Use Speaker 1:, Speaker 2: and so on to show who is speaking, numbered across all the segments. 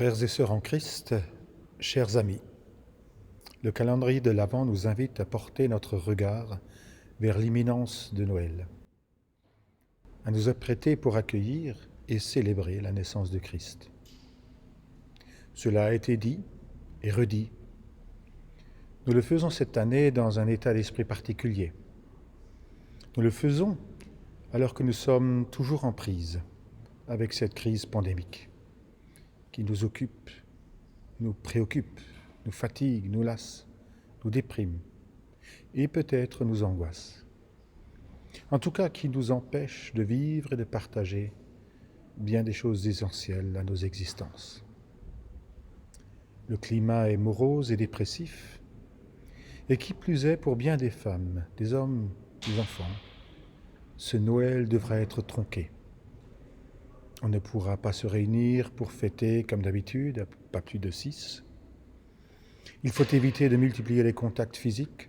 Speaker 1: Frères et sœurs en Christ, chers amis, le calendrier de l'Avent nous invite à porter notre regard vers l'imminence de Noël, à nous apprêter pour accueillir et célébrer la naissance de Christ. Cela a été dit et redit. Nous le faisons cette année dans un état d'esprit particulier. Nous le faisons alors que nous sommes toujours en prise avec cette crise pandémique qui nous occupe, nous préoccupe, nous fatigue, nous lasse, nous déprime et peut-être nous angoisse. En tout cas, qui nous empêche de vivre et de partager bien des choses essentielles à nos existences. Le climat est morose et dépressif, et qui plus est pour bien des femmes, des hommes, des enfants, ce Noël devra être tronqué. On ne pourra pas se réunir pour fêter comme d'habitude, pas plus de 6. Il faut éviter de multiplier les contacts physiques,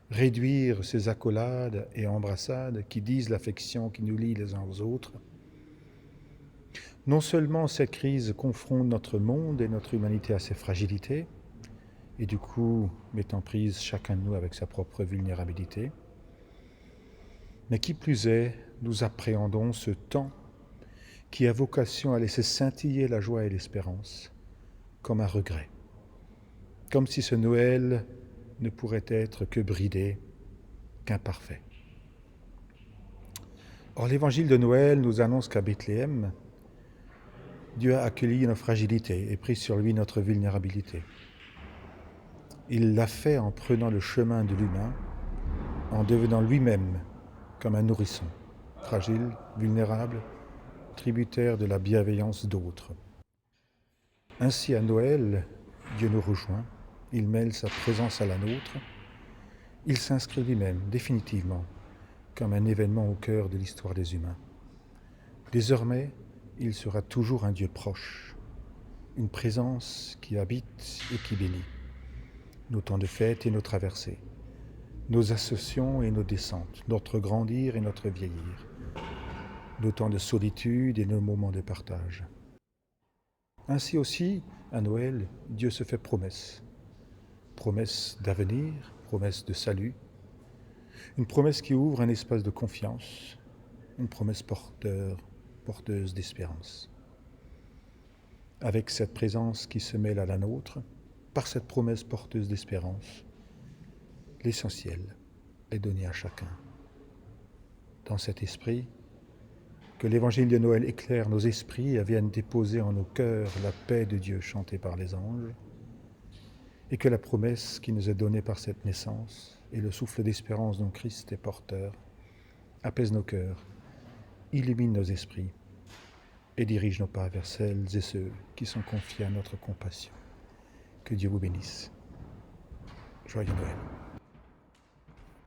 Speaker 1: réduire ces accolades et embrassades qui disent l'affection qui nous lie les uns aux autres. Non seulement cette crise confronte notre monde et notre humanité à ses fragilités, et du coup met en prise chacun de nous avec sa propre vulnérabilité, mais qui plus est, nous appréhendons ce temps qui a vocation à laisser scintiller la joie et l'espérance, comme un regret. Comme si ce Noël ne pourrait être que bridé, qu'imparfait. Or, l'évangile de Noël nous annonce qu'à Bethléem, Dieu a accueilli nos fragilités et pris sur lui notre vulnérabilité. Il l'a fait en prenant le chemin de l'humain, en devenant lui-même comme un nourrisson, fragile, vulnérable, tributaire de la bienveillance d'autres. Ainsi à Noël, Dieu nous rejoint, il mêle sa présence à la nôtre, il s'inscrit lui-même définitivement comme un événement au cœur de l'histoire des humains. Désormais, il sera toujours un Dieu proche, une présence qui habite et qui bénit nos temps de fête et nos traversées, nos ascensions et nos descentes, notre grandir et notre vieillir, nos temps de solitude et nos moments de partage. Ainsi aussi, à Noël, Dieu se fait promesse. Promesse d'avenir, promesse de salut, une promesse qui ouvre un espace de confiance, une promesse porteuse d'espérance. Avec cette présence qui se mêle à la nôtre, par cette promesse porteuse d'espérance, l'essentiel est donné à chacun. Dans cet esprit, que l'évangile de Noël éclaire nos esprits et vienne déposer en nos cœurs la paix de Dieu chantée par les anges, et que la promesse qui nous est donnée par cette naissance et le souffle d'espérance dont Christ est porteur apaise nos cœurs, illumine nos esprits et dirige nos pas vers celles et ceux qui sont confiés à notre compassion. Que Dieu vous bénisse. Joyeux Noël.